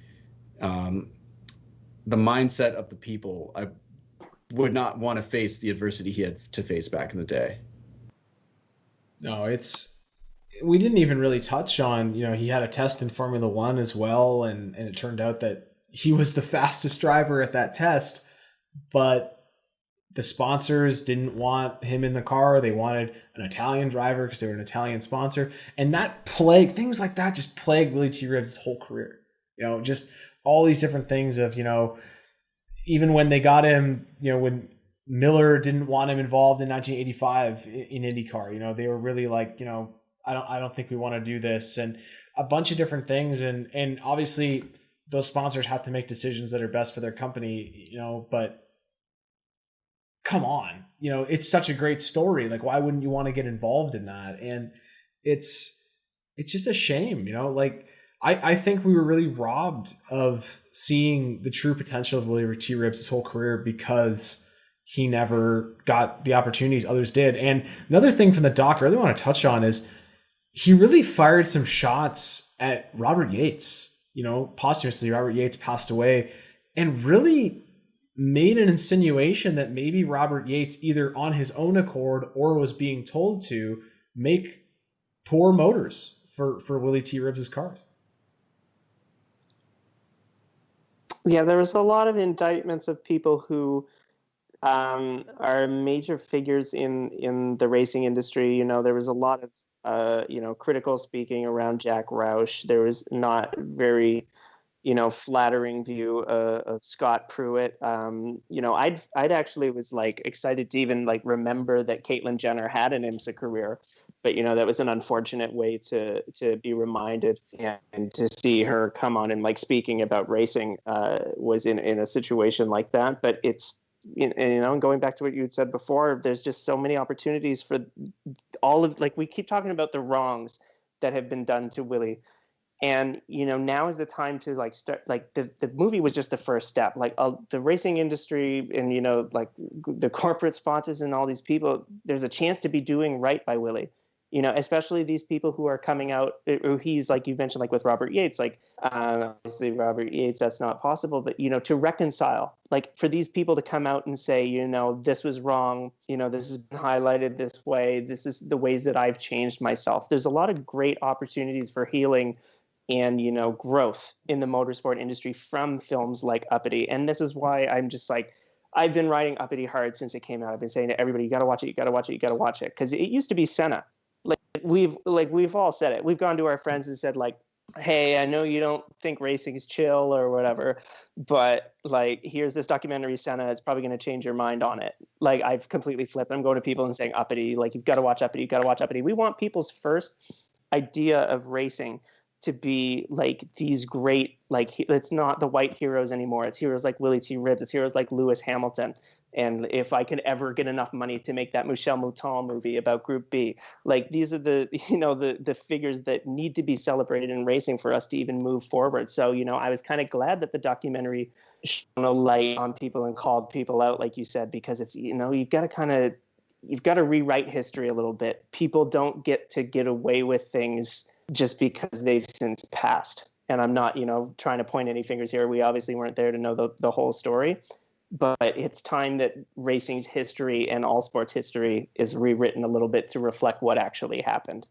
the mindset of the people, I would not want to face the adversity he had to face back in the day. No, we didn't even really touch on, he had a test in Formula One as well. And it turned out that he was the fastest driver at that test, but the sponsors didn't want him in the car. They wanted an Italian driver because they were an Italian sponsor. And things like that just plagued Willy T. Ribbs' whole career. Just all these different things of, even when they got him, when Miller didn't want him involved in 1985 in IndyCar, they were really like, I don't think we want to do this, and a bunch of different things. And obviously those sponsors have to make decisions that are best for their company, but come on, it's such a great story. Like, why wouldn't you want to get involved in that? And it's just a shame, I think we were really robbed of seeing the true potential of Willy T. Ribbs' whole career, because he never got the opportunities others did. And another thing from the doc I really want to touch on is he really fired some shots at Robert Yates. Posthumously, Robert Yates passed away, and really made an insinuation that maybe Robert Yates, either on his own accord or was being told to, make poor motors for Willy T. Ribbs' cars. Yeah, there was a lot of indictments of people who are major figures in the racing industry. There was a lot of critical speaking around Jack Roush. There was not very flattering view of Scott Pruitt. I'd actually was excited to even remember that Caitlyn Jenner had an IMSA career, but that was an unfortunate way to be reminded, and to see her come on and speaking about racing was in a situation like that. But it's and going back to what you had said before, there's just so many opportunities for all of, like, we keep talking about the wrongs that have been done to Willy. And, now is the time to like start, like the movie was just the first step, like the racing industry and, like the corporate sponsors and all these people, there's a chance to be doing right by Willy, especially these people who are coming out, who he's, like you mentioned, like with Robert Yates, like obviously Robert Yates, that's not possible, but, to reconcile, like for these people to come out and say, this was wrong, this has been highlighted this way, this is the ways that I've changed myself. There's a lot of great opportunities for healing and, growth in the motorsport industry from films like Uppity. And this is why I'm just like, I've been riding Uppity hard since it came out. I've been saying to everybody, you got to watch it, you got to watch it, you got to watch it. Because it used to be Senna. We've all said it. We've gone to our friends and said, like, hey, I know you don't think racing is chill or whatever, but like, here's this documentary, Senna. It's probably going to change your mind on it. Like, I've completely flipped. I'm going to people and saying Uppity, like, you've got to watch Uppity, you've got to watch Uppity. We want people's first idea of racing to be like these great, like, it's not the white heroes anymore. It's heroes like Willy T. Ribbs. It's heroes like Lewis Hamilton. And if I could ever get enough money to make that Michel Mouton movie about Group B, like, these are the, the figures that need to be celebrated in racing for us to even move forward. So, I was kind of glad that the documentary shone a light on people and called people out, like you said, because it's, you've got to rewrite history a little bit. People don't get to get away with things just because they've since passed. And I'm not, trying to point any fingers here. We obviously weren't there to know the whole story, but it's time that racing's history and all sports history is rewritten a little bit to reflect what actually happened.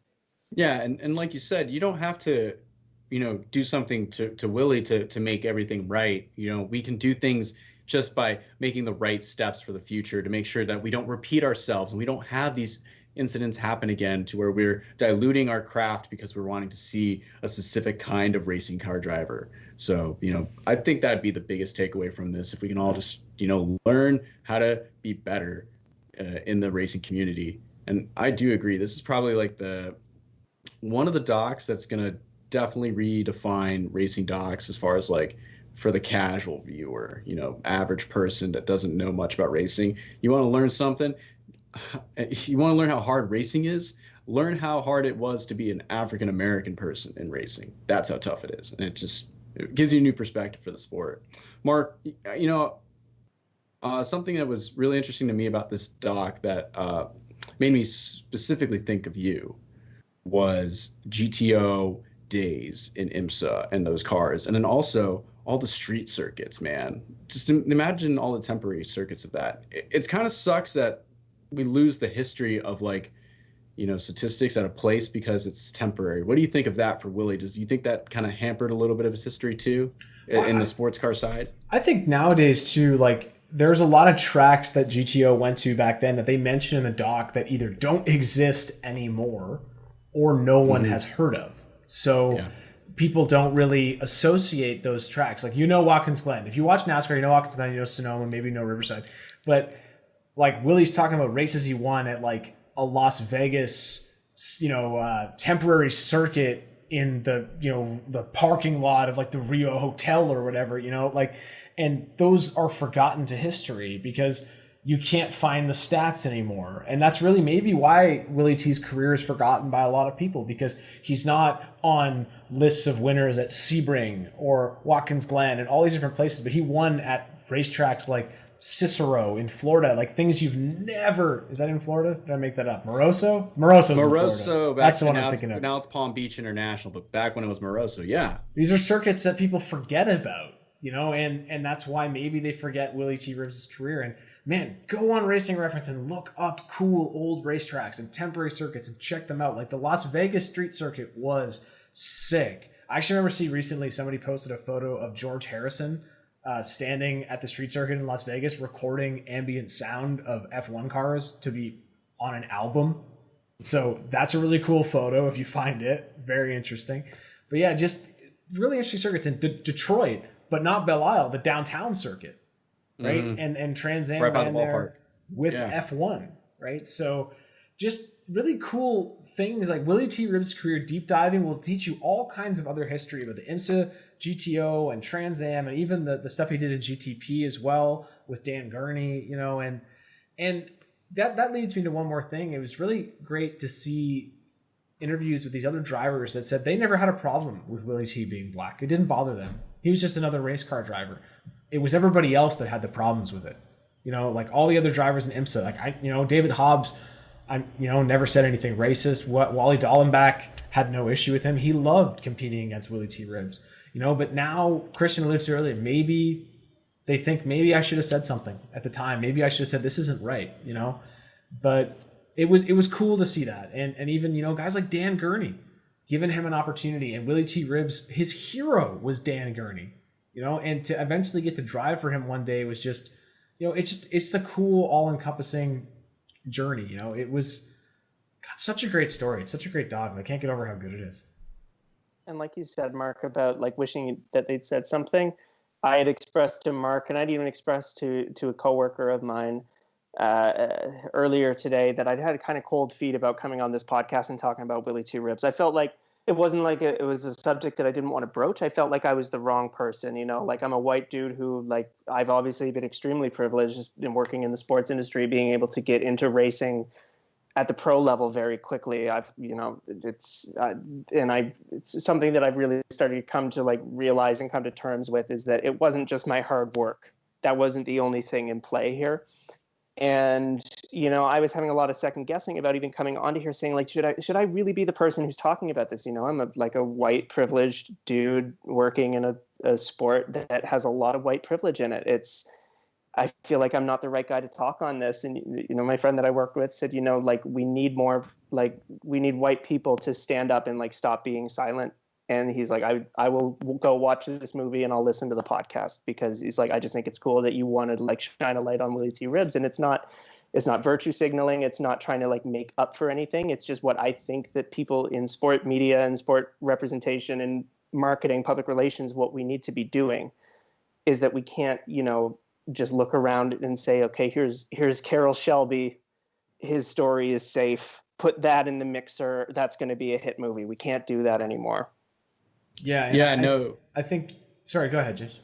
Yeah. And like you said, you don't have to, do something to Willy to make everything right. We can do things just by making the right steps for the future to make sure that we don't repeat ourselves and we don't have these incidents happen again to where we're diluting our craft because we're wanting to see a specific kind of racing car driver. So, I think that'd be the biggest takeaway from this. If we can all just, learn how to be better in the racing community. And I do agree. This is probably like one of the docs that's going to definitely redefine racing docs as far as like for the casual viewer, average person that doesn't know much about racing. You want to learn something? You want to learn how hard racing is? Learn how hard it was to be an African American person in racing. That's how tough it is, and it gives you a new perspective for the sport. Mark, something that was really interesting to me about this doc that made me specifically think of you was GTO days in IMSA and those cars, and then also all the street circuits. Man, just imagine all the temporary circuits of that. It kind of sucks that we lose the history of statistics at a place because it's temporary. What do you think of that for Willy? Do you think that kind of hampered a little bit of his history too in the sports car side? I think nowadays too, like, there's a lot of tracks that GTO went to back then that they mention in the doc that either don't exist anymore or no one has heard of. So people don't really associate those tracks. Like, Watkins Glen. If you watch NASCAR, Watkins Glen, Sonoma, maybe Riverside. But like, Willy's talking about races he won at like a Las Vegas, temporary circuit in the, the parking lot of like the Rio Hotel or whatever, and those are forgotten to history because you can't find the stats anymore. And that's really maybe why Willy T's career is forgotten by a lot of people, because he's not on lists of winners at Sebring or Watkins Glen and all these different places, but he won at racetracks like Cicero in Florida, like things you've never. Is that in Florida? Did I make that up? Moroso. Moroso. That's the one I'm thinking of. Now it's Palm Beach International, but back when it was Moroso, yeah. These are circuits that people forget about, and that's why maybe they forget Willy T. Ribbs' career. And man, go on Racing Reference and look up cool old racetracks and temporary circuits and check them out. Like the Las Vegas street circuit was sick. I actually remember seeing recently somebody posted a photo of George Harrison standing at the street circuit in Las Vegas recording ambient sound of F1 cars to be on an album. So that's a really cool photo if you find it. Very interesting. But yeah, just really interesting circuits in Detroit, but not Belle Isle, the downtown circuit, right? And Trans Am right by the there ballpark with F1, right? So just really cool things like Willy T. Ribbs' career deep diving will teach you all kinds of other history about the IMSA, GTO, and Trans Am, and even the stuff he did in GTP as well with Dan Gurney, you know, and that leads me to one more thing. It was really great to see interviews with these other drivers that said they never had a problem with Willy T being black. It didn't bother them. He was just another race car driver. It was everybody else that had the problems with it. You know, like all the other drivers in IMSA, like David Hobbs, never said anything racist. Wally Dallenbach had no issue with him. He loved competing against Willy T. Ribbs, but now Christian alluded to earlier, maybe they think maybe I should have said something at the time. Maybe I should have said this isn't right, but it was cool to see that. And even, guys like Dan Gurney, giving him an opportunity, and Willy T. Ribbs, his hero was Dan Gurney, and to eventually get to drive for him one day was just, it's a cool, all encompassing journey. It was such a great story. It's such a great dog. I can't get over how good it is. And like you said, Mark, about like wishing that they'd said something, I had expressed to Mark, and I'd even expressed to a coworker of mine earlier today that I'd had kind of cold feet about coming on this podcast and talking about Willy T. Ribbs. I felt like it wasn't like it was a subject that I didn't want to broach. I felt like I was the wrong person, like I'm a white dude who, like, I've obviously been extremely privileged in working in the sports industry, being able to get into racing at the pro level very quickly. It's something that I've really started to come to like realize and come to terms with, is that it wasn't just my hard work. That wasn't the only thing in play here. And, I was having a lot of second guessing about even coming onto here saying, like, should I really be the person who's talking about this? I'm a white privileged dude working in a sport that has a lot of white privilege in it. I feel like I'm not the right guy to talk on this. And, my friend that I worked with said, we need more, we need white people to stand up and like stop being silent. And he's like, I will go watch this movie and I'll listen to the podcast, because he's like, I just think it's cool that you want to like shine a light on Willy T. Ribbs. And it's not virtue signaling. It's not trying to like make up for anything. It's just what I think that people in sport media and sport representation and marketing, public relations, what we need to be doing is that we can't, just look around and say, okay, here's Carroll Shelby. His story is safe. Put that in the mixer. That's going to be a hit movie. We can't do that anymore. Yeah. No. I think. Sorry. Go ahead, James.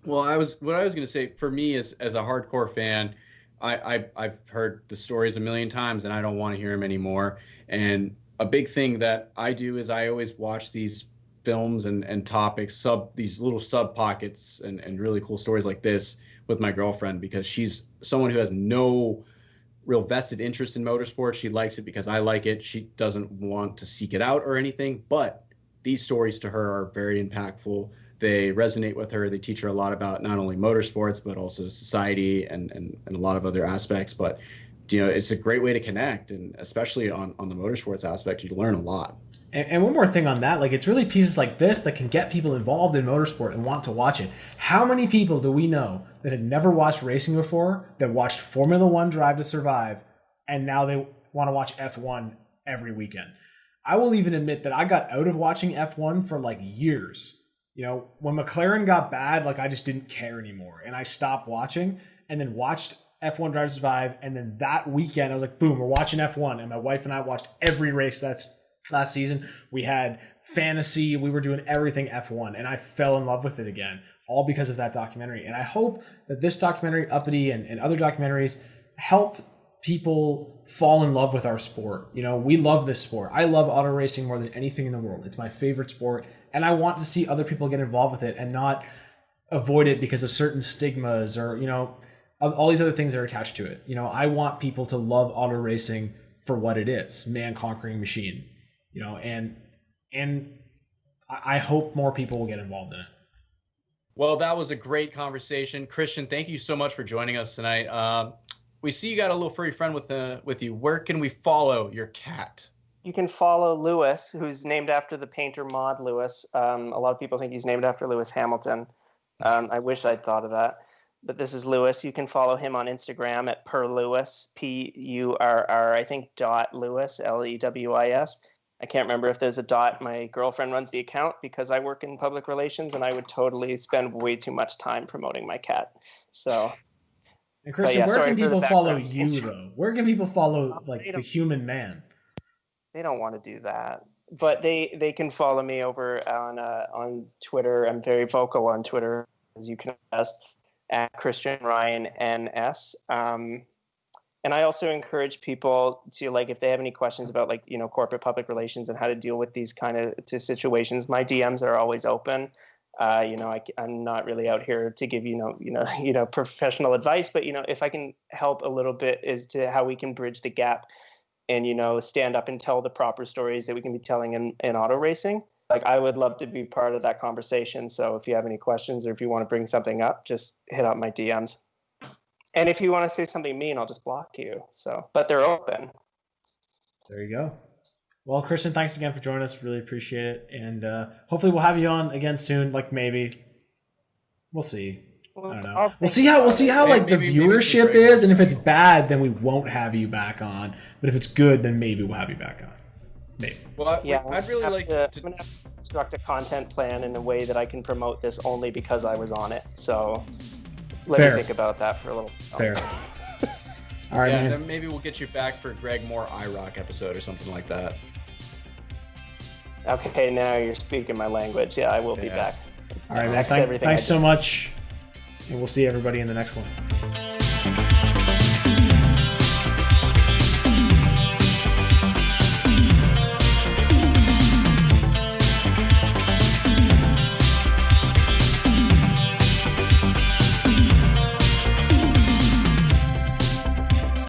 Well, what I was going to say, for me as a hardcore fan, I've heard the stories a million times and I don't want to hear them anymore. And a big thing that I do is I always watch these films and topics, these little sub pockets and really cool stories like this with my girlfriend, because she's someone who has no real vested interest in motorsports. She likes it because I like it. She doesn't want to seek it out or anything, but these stories to her are very impactful. They resonate with her. They teach her a lot about not only motorsports, but also society and a lot of other aspects. But, it's a great way to connect. And especially on the motorsports aspect, you learn a lot. And one more thing on that, like, it's really pieces like this that can get people involved in motorsport and want to watch it. How many people do we know that had never watched racing before, that watched Formula One Drive to Survive, and now they want to watch F1 every weekend? I will even admit that I got out of watching F1 for like years. When McLaren got bad, like, I just didn't care anymore. And I stopped watching and then watched F1 Drive to Survive. And then that weekend, I was like, boom, we're watching F1. And my wife and I watched every race that's last season. We had fantasy. We were doing everything F1. And I fell in love with it again, all because of that documentary. And I hope that this documentary, Uppity, and other documentaries help people fall in love with our sport. We love this sport. I love auto racing more than anything in the world. It's my favorite sport. And I want to see other people get involved with it and not avoid it because of certain stigmas or, all these other things that are attached to it. I want people to love auto racing for what it is, man-conquering machine, and I hope more people will get involved in it. Well, that was a great conversation. Christian, thank you so much for joining us tonight. We see you got a little furry friend with you. Where can we follow your cat? You can follow Lewis, who's named after the painter Maud Lewis. A lot of people think he's named after Lewis Hamilton. I wish I'd thought of that. But this is Lewis. You can follow him on Instagram at @perlewis, PURR, I think .Lewis, LEWIS. I can't remember if there's a dot. My girlfriend runs the account because I work in public relations, and I would totally spend way too much time promoting my cat. So And Christian, yeah, where sorry can for the people follow background. you though? Where can people follow like They the don't- human man? They don't want to do that, but they can follow me over on Twitter. I'm very vocal on Twitter, as you can attest, at Christian Ryan NS. And I also encourage people to, like, if they have any questions about, like, you know, corporate public relations and how to deal with these kind of situations, my DMs are always open. You know, I'm not really out here to give professional advice, but, you know, if I can help a little bit as to how we can bridge the gap and, you know, stand up and tell the proper stories that we can be telling in auto racing, like, I would love to be part of that conversation. So if you have any questions or if you want to bring something up, just hit up my DMs. And if you want to say something mean, I'll just block you. So, but they're open. There you go. Well, Christian, thanks again for joining us. Really appreciate it. And hopefully we'll have you on again soon. Like, maybe. We'll see. I don't know. We'll see how like the viewership is, and if it's bad, then we won't have you back on. But if it's good, then maybe we'll have you back on. Maybe. Well, I'd really like to. I'm gonna have to construct a content plan in a way that I can promote this only because I was on it. So let me think about that for a little. Fair. All right, man. Then maybe we'll get you back for Greg Moore IROC episode or something like that. Okay, now you're speaking my language. Yeah, I will be back. All right, man. Thanks so much. And we'll see everybody in the next one.